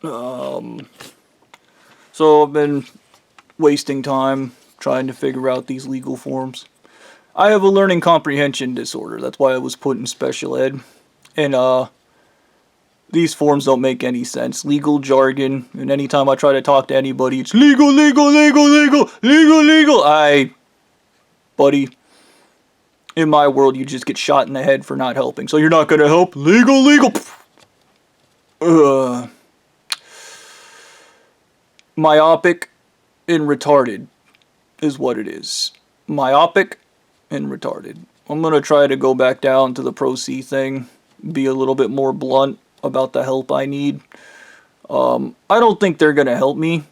So I've been wasting time trying to figure out these legal forms. I have a learning comprehension disorder. That's why I was put in special ed. And these forms don't make any sense. Legal jargon, and anytime I try to talk to anybody, it's legal, legal, legal, legal, legal, legal. Buddy, in my world, you just get shot in the head for not helping. So you're not gonna help? Legal, legal. Myopic and retarded is what it is. Myopic and retarded. I'm gonna try to go back down to the Pro C thing, be a little bit more blunt about the help I need. I don't think they're gonna help me,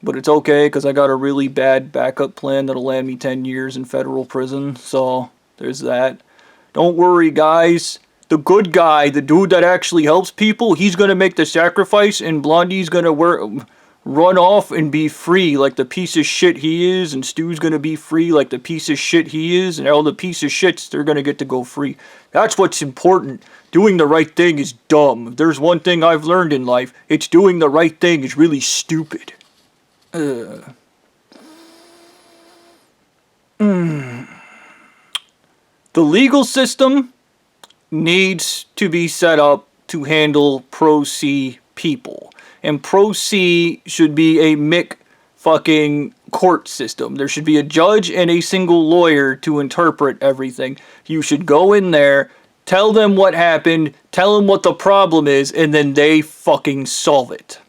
but it's okay because I got a really bad backup plan that'll land me 10 years in federal prison, so there's that. Don't worry, guys. The good guy, the dude that actually helps people, he's gonna make the sacrifice, and Blondie's gonna run off and be free like the piece of shit he is, and Stu's gonna be free like the piece of shit he is, and all the piece of shits, they're gonna get to go free. That's what's important. Doing the right thing is dumb. If there's one thing I've learned in life, it's doing the right thing is really stupid. The legal system needs to be set up to handle Pro C people. And Pro C should be a Mick fucking court system. There should be a judge and a single lawyer to interpret everything. You should go in there, tell them what happened, tell them what the problem is, and then they fucking solve it.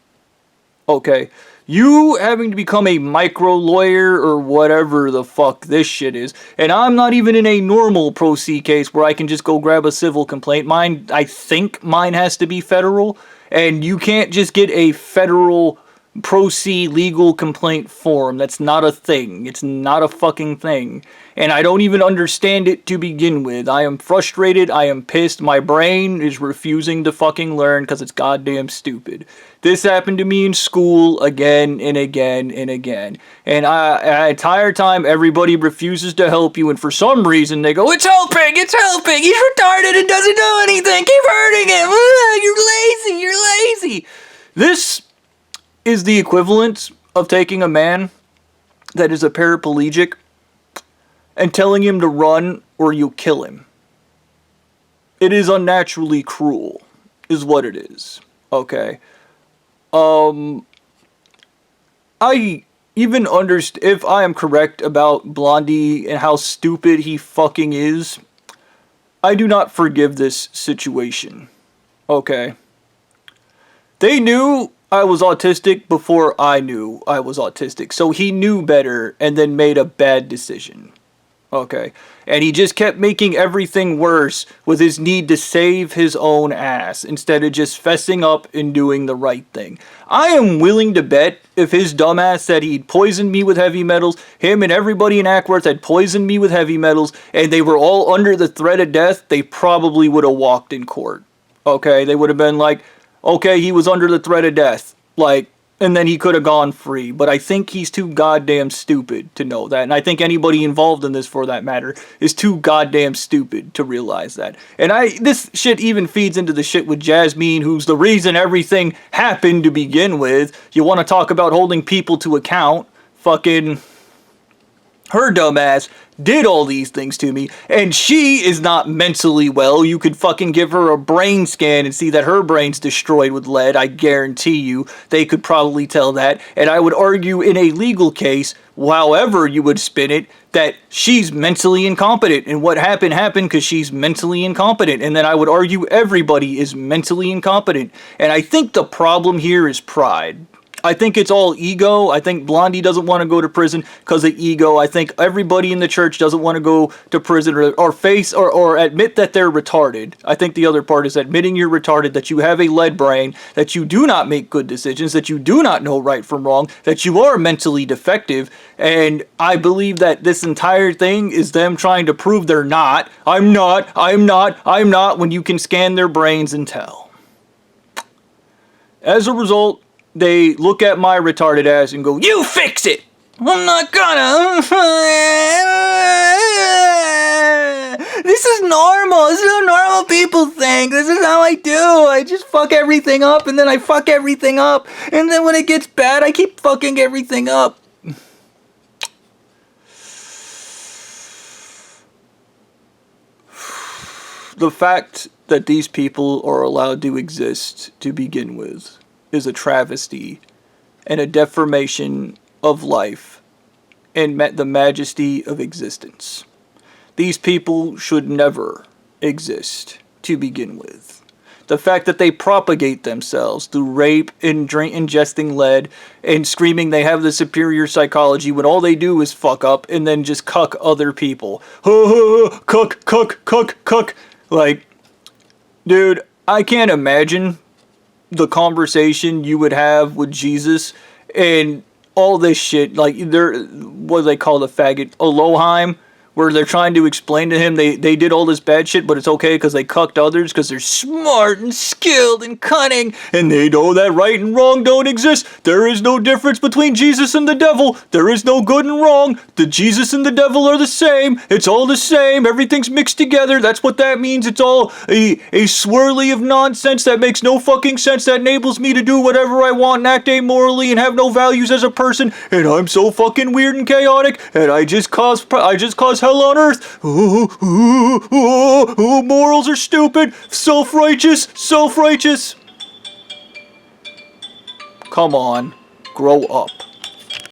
Okay? You having to become a micro lawyer or whatever the fuck this shit is, and I'm not even in a normal Pro C case where I can just go grab a civil complaint. I think mine has to be federal, and you can't just get a federal Pro C legal complaint form. That's not a thing. It's not a fucking thing. And I don't even understand it to begin with. I am frustrated. I am pissed. My brain is refusing to fucking learn because it's goddamn stupid. This happened to me in school again and again and again. And the entire time, everybody refuses to help you. And for some reason, they go, it's helping, it's helping. He's retarded and doesn't know anything. Keep hurting him. You're lazy, you're lazy. This is the equivalent of taking a man that is a paraplegic and telling him to run or you'll kill him. It is unnaturally cruel, is what it is. Okay. I even understand, if I am correct about Blondie and how stupid he fucking is, I do not forgive this situation. Okay. They knew I was autistic before I knew I was autistic. So he knew better and then made a bad decision. Okay. And he just kept making everything worse with his need to save his own ass instead of just fessing up and doing the right thing. I am willing to bet if his dumbass said he'd poisoned me with heavy metals, him and everybody in Ackworth had poisoned me with heavy metals, and they were all under the threat of death, they probably would have walked in court. Okay. They would have been like, okay, he was under the threat of death. Like, and then he could have gone free. But I think he's too goddamn stupid to know that. And I think anybody involved in this, for that matter, is too goddamn stupid to realize that. And this shit even feeds into the shit with Jasmine, who's the reason everything happened to begin with. You want to talk about holding people to account? Fucking her dumbass did all these things to me, and she is not mentally well. You could fucking give her a brain scan and see that her brain's destroyed with lead. I guarantee you they could probably tell that. And I would argue in a legal case, however you would spin it, that she's mentally incompetent, and what happened because she's mentally incompetent. And then I would argue everybody is mentally incompetent. And I think the problem here is pride. I think it's all ego. I think Blondie doesn't want to go to prison because of ego. I think everybody in the church doesn't want to go to prison or face or admit that they're retarded. I think the other part is admitting you're retarded, that you have a lead brain, that you do not make good decisions, that you do not know right from wrong, that you are mentally defective. And I believe that this entire thing is them trying to prove they're not. I'm not, when you can scan their brains and tell. As a result, they look at my retarded ass and go, you fix it! I'm not gonna. This is normal. This is how normal people think. This is how I do. I just fuck everything up, and then I fuck everything up. And then when it gets bad, I keep fucking everything up. The fact that these people are allowed to exist to begin with is a travesty and a deformation of life and the majesty of existence. These people should never exist to begin with. The fact that they propagate themselves through rape and ingesting lead and screaming they have the superior psychology when all they do is fuck up and then just cuck other people. Cuck, cuck, cuck, cuck. Like, dude, I can't imagine the conversation you would have with Jesus and all this shit. Like, what do they call the faggot? Elohim, where they're trying to explain to him they did all this bad shit, but it's okay because they cucked others because they're smart and skilled and cunning, and they know that right and wrong don't exist. There is no difference between Jesus and the devil. There is no good and wrong. The Jesus and the devil are the same. It's all the same. Everything's mixed together. That's what that means. It's all a swirly of nonsense that makes no fucking sense, that enables me to do whatever I want and act amorally and have no values as a person, and I'm so fucking weird and chaotic, and I just cause hell on earth. Morals are stupid. Self-righteous. Come on, grow up.